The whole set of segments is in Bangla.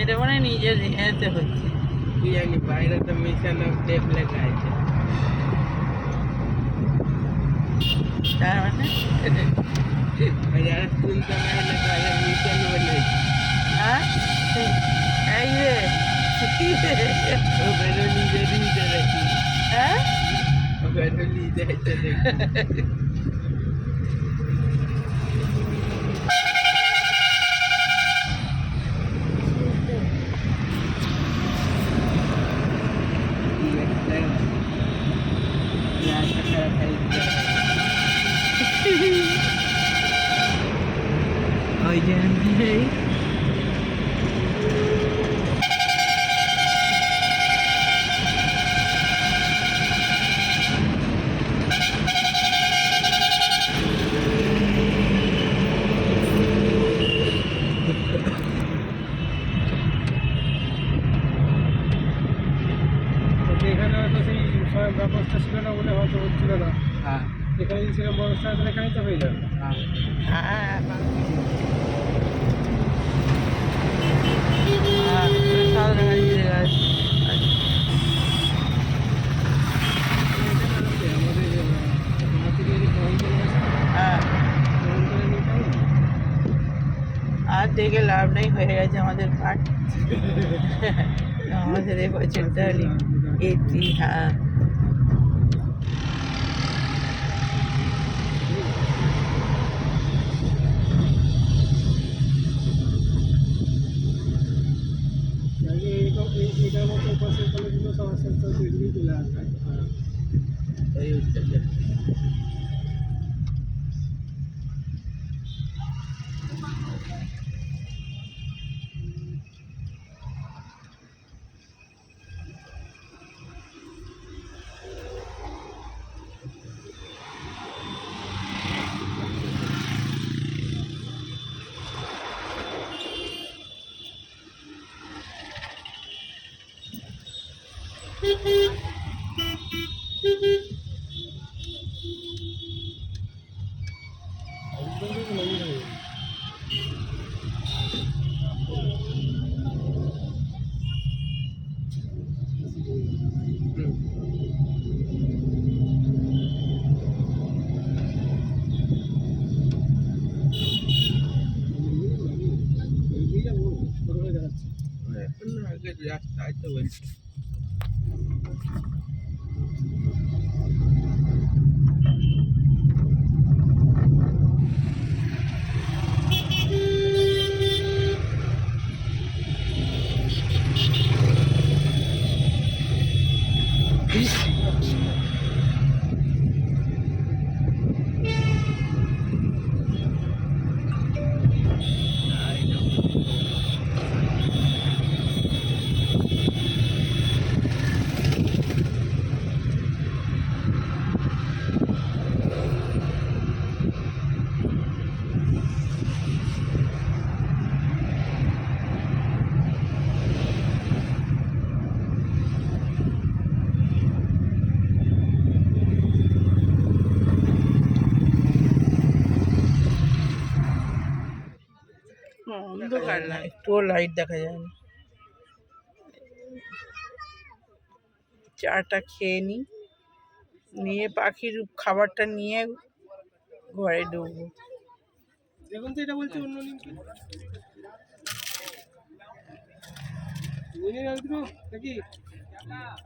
এটা মানে নিজের এতে হচ্ছে, কি জানি বাইরে তো মিশানো টেপ লেখা আছে। তার মানে যারা স্কুল সময় লেখা আছে মিশন বলে হ্যাঁ এই রে ও বেরোলি বেরিয়ে দেখি, হ্যাঁ ও বেরোলি যাইতে দেখি। ওই যে এই এখানে হয়তো সেই সব ব্যবস্থা ছিল না বলে হয়তো হচ্ছিল না। হ্যাঁ এখানে যদি সেরকম ব্যবস্থা আছে এখানেই তো হয়ে যাবে। হ্যাঁ সাধারণ গাছ হ্যাঁ আর দেখে লাভ নেই, হয়ে গেছে আমাদের পাঠ। আমাদের এই বছরটা হলি এটি হ্যাঁ এটার মতো উপাসের কলেজগুলো সব আস্তে আস্তে এদিকেই চলে আসবে। এই হচ্ছে এখন আগে রাস্তায় তো বলছি অন্ধকার না, একটুও লাইট দেখা যায় না। চাটা খেয়ে নিই, নিয়ে পাখির খাবারটা নিয়ে ঘরে ঢুকবো। দেখুন তো এটা বলছে অন্য লিঙ্কে বুঝে যাবে তো নাকি?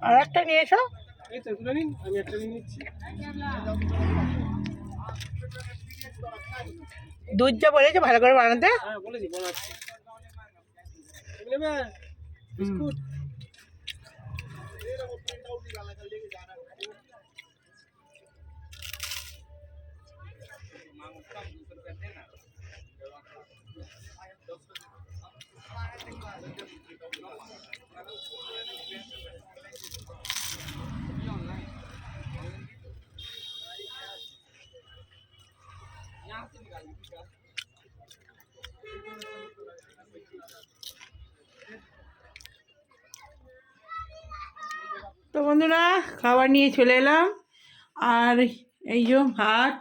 আর একটা নিয়ে এসো। এই তো তুলে নিন, আমি একটা নিয়ে নিচ্ছি। দুধ যা বলেছে ভালো করে বানাতে। হ্যাঁ বলেছি বানাচ্ছি। নেবে বিস্কুট? তো বন্ধুরা খাবার নিয়ে চলে এলাম, আর এই যে ভাত,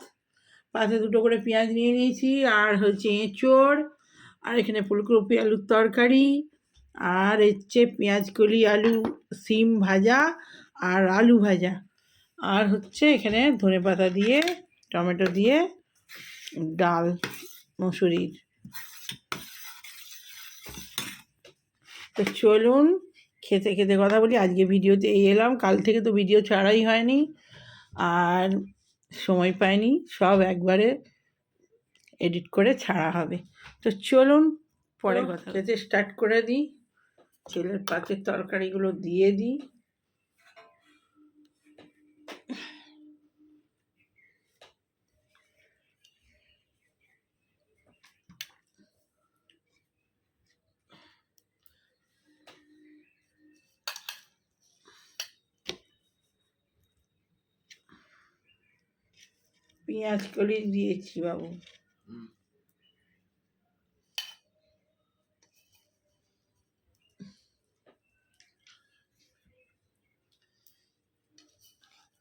পাশে দুটো করে পেঁয়াজ নিয়ে নিয়েছি, আর হচ্ছে এঁচোড়, আর এখানে ফুলকপি আলুর তরকারি, আর হচ্ছে পেঁয়াজ কলি, আলু, সিম ভাজা আর আলু ভাজা, আর হচ্ছে এখানে ধনেপাতা দিয়ে টমেটো দিয়ে ডাল মুসুরির। তো চলুন খেতে খেতে কথা বলি। আজকে ভিডিওতে এই এলাম, কাল থেকে তো ভিডিও ছাড়াই হয়নি, আর সময় পাইনি, সব একবারে এডিট করে ছাড়া হবে। তো চলুন পরে কথা খেতে স্টার্ট করে দিই। ছেলের পাতের তরকারিগুলো দিয়ে দিই। পেঁয়াজ কলি দিয়েছি বাবু।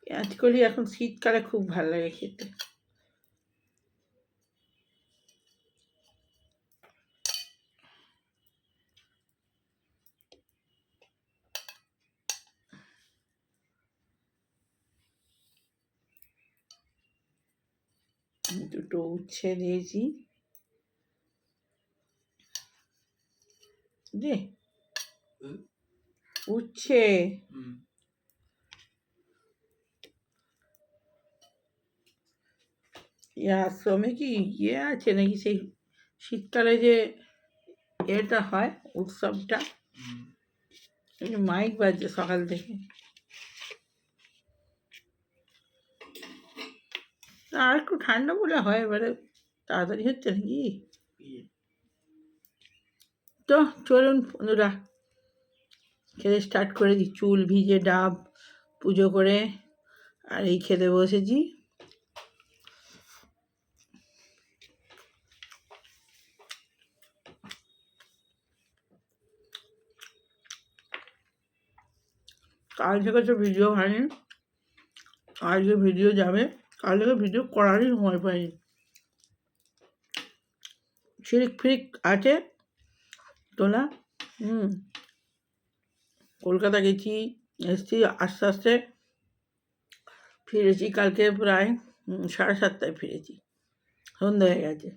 পেঁয়াজ কলি এখন শীতকালে খুব ভালো লাগে খেতে। দুটো উচ্ছে দিয়েছি, দে উচ্ছে। আশ্রমে কি ইয়ে আছে নাকি, সেই শীতকালে যে এটা হয় উৎসবটা, মাইক বাজছে সকাল থেকে। আর একটু ঠান্ডা বলে হয়, এবারে তাড়াতাড়ি হচ্ছে নাকি। তো চলুন বন্ধুরা খেতে স্টার্ট করে দিই। চুল ভিজে ডাব পুজো করে আর এই খেতে বসেছি। কাল থেকে তো ভিডিও হয়নি, আজকে ভিডিও যাবে। কাল থেকে ভিডিও করারই সময় পাইনি, ছিরিক ফিরিক আছে তোলা। কলকাতা গেছি, এসেছি, আস্তে আস্তে ফিরেছি কালকে প্রায় 7:30টায় ফিরেছি, সন্ধ্যা হয়ে গেছে।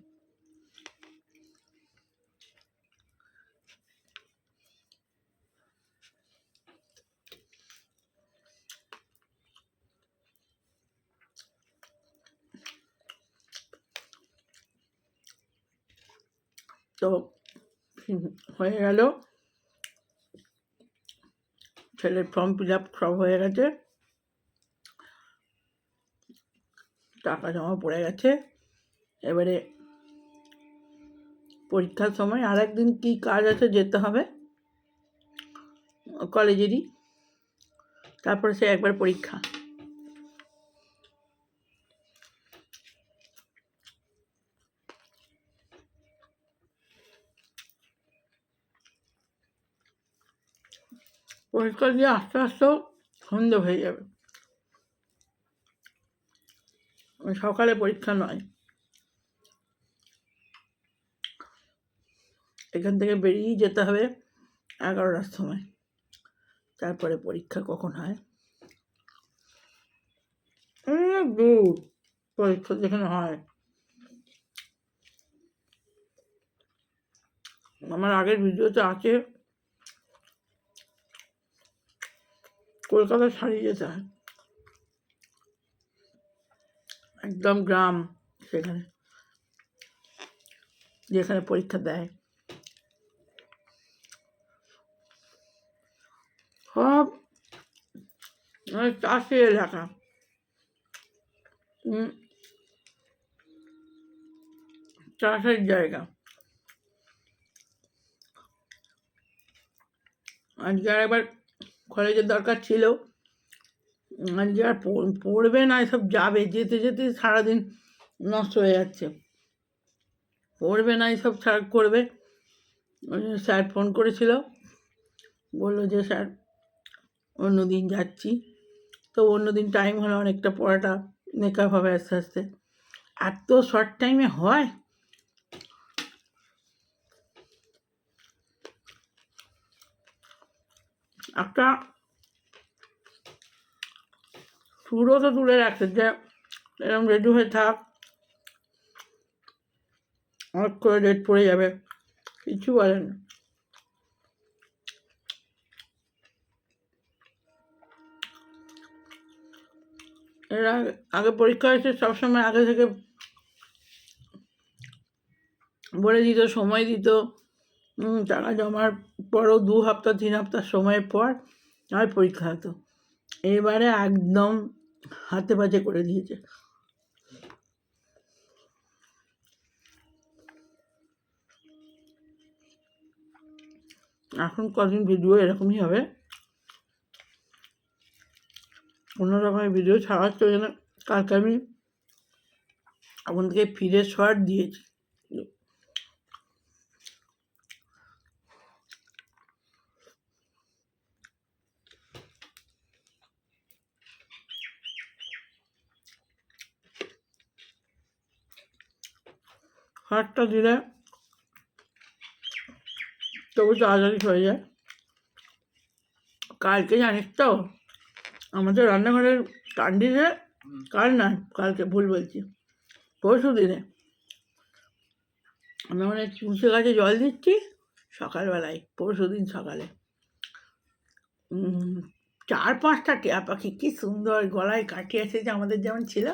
তো হয়ে গেল, ছেলের ফর্ম ফিল আপ সব হয়ে গেছে, টাকা জমা পড়ে গেছে। এবারে পরীক্ষার সময় আর একদিন কী কাজ আছে, যেতে হবে কলেজেরই, তারপরে সে একবার পরীক্ষা। পরীক্ষা দিয়ে আস্তে আস্তে সন্ধে হয়ে যাবে, সকালে পরীক্ষা নয়। এখান থেকে বেরিয়েই যেতে হবে 11টার সময়, তারপরে পরীক্ষা কখন হয় দূর, পরীক্ষা যেখানে হয়। আমার আগের ভিডিওতে আছে, কলকাতা ছাড়িয়ে যেতে হয়, একদম গ্রাম, সেখানে যেখানে পরীক্ষা দেয়। সব চাষি এলাকা, চাষের জায়গা। আজকে আর একবার কলেজের দরকার ছিল, আজকে আর পড়বে না, এসব যাবে, যেতে যেতে সারাদিন নষ্ট হয়ে যাচ্ছে। পড়বে না, এসব করবে। স্যার ফোন করেছিল, বললো যে স্যার অন্যদিন যাচ্ছি। তো অন্যদিন টাইম হলে অনেকটা পড়াটা মেকআপ হবে আস্তে আস্তে। এত শর্ট টাইমে হয়? একটা সুরও তো তুলে রাখছে যে এরকম রেডি হয়ে থাক, অনেক করে ডেট পড়ে যাবে, কিছু বলেন না। এর আগে পরীক্ষা হয়েছে, সবসময় আগে থেকে বলে দিত, সময় দিত, টাকা জমার পরও 2 হপ্তাহ 3 হপ্তাহ সময়ের পর আর পরীক্ষা হতো। এবারে একদম হাতে পাতে করে দিয়েছে। এখন কদিন ভিডিও এরকমই হবে, অন্য রকমের ভিডিও ছাড়াচ্ছে। ওই জন্য কালকে আমি ওখান থেকে ফিরে শর্ট দিয়েছি। শর্টটা দিলে তবু তাড়াতাড়ি হয়ে যায়। কালকে জানিস তো আমাদের রান্নাঘরের কান্ডিতে, কাল না কালকে ভুল বলছি, পরশু দিনে আমি মানে তুলসী গাছে জল দিচ্ছি সকালবেলায়, পরশু দিন সকালে 4-5টা টিয়া পাখি কি সুন্দর গলায় কাঠি আছে, যে আমাদের যেমন ছিল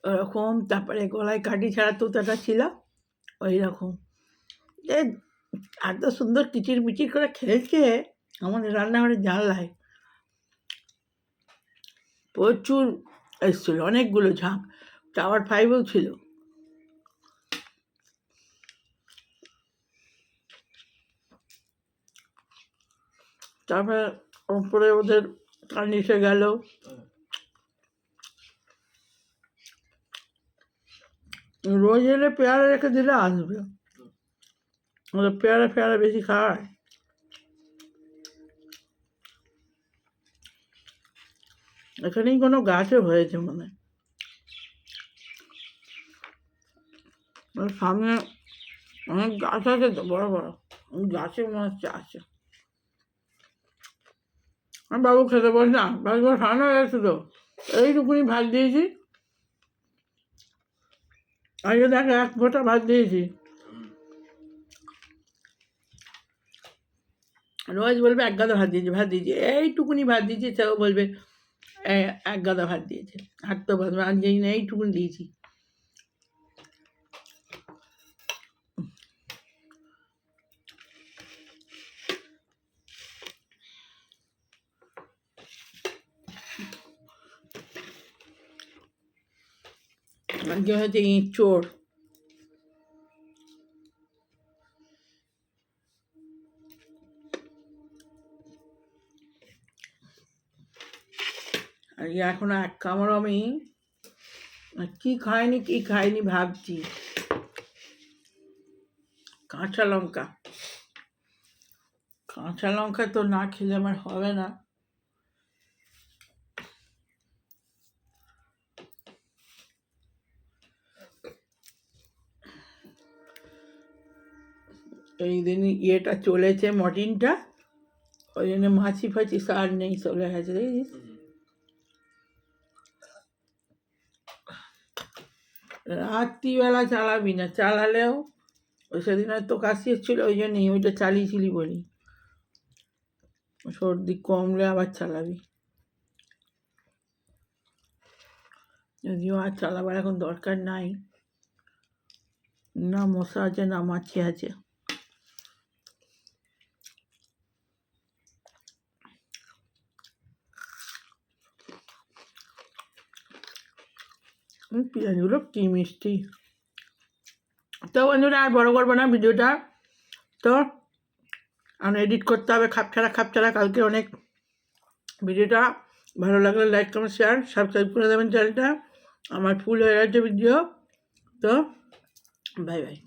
ওরকম, তারপরে গলায় কাঠি ছাড়া তোতাটা ছিল ওই রকম, এত সুন্দর কিচির মিচির করে খেলছে আমাদের রান্নাঘরের জানলায়। প্রচুর এসেছিলো, অনেকগুলো ঝাঁক, টাওয়ার 5-এও ছিল। তারপরে ওপরে ওদের কান্ডিসে গেল, রোজ এলে পেয়ারা রেখে দিলে আসবে, ওদের পেয়ারা বেশি খায়। এখানেই কোনো গাছে হয়েছে মনে হয়, সামনে অনেক গাছ আছে তো বড় বড়, গাছে মনে হচ্ছে আছে। আমি বাবু খেতে বস না, বাবু ঠান্ডা হয়ে গেছে তো, এইটুকুনি ভাত দিয়েছি, আগে দেখ 1 ফোঁটা ভাত দিয়েছি। রোজ বলবে 1 গাদা ভাত দিয়েছি, এইটুকুনি ভাত দিয়েছি, সেও বলবে 1 গাদা ভাত দিয়েছে, হাঁটতে পারবে আর যেই না এইটুকুনি দিয়েছি। আজকে হচ্ছে ইঁচড়, আজকে এখনো 1 কামড় আমি কি খাইনি ভাবছি। কাঁচা লঙ্কা তো না খেলে আমার হবে না। এই দিন ইয়েটা চলেছে মর্টিনটা, ওই জন্য মাছি ফাছি সার নেই, চলে গেছে দেখিস। রাত্রিবেলা চালাবি না, চালালেও ওই সেদিন হয়তো কাশি এসেছিলো, ওই জন্যই ওইটা চালিয়েছিলি বলি, সর্দি কমলে আবার চালাবি, যদিও আর চালাবার এখন দরকার নাই, না মশা আছে না মাছি আছে। পেঁয়াজগুলো কি মিষ্টি। তো বন্ধুরা আর বড় করবো না ভিডিওটা, তো আমি এডিট করতে হবে খাপছাড়া। কালকে অনেক ভিডিওটা ভালো লাগলে লাইক কমেন্ট শেয়ার সাবস্ক্রাইব করে দেবেন চ্যানেলটা। আমার ফুল হয়ে গেছে ভিডিও, তো বাই বাই।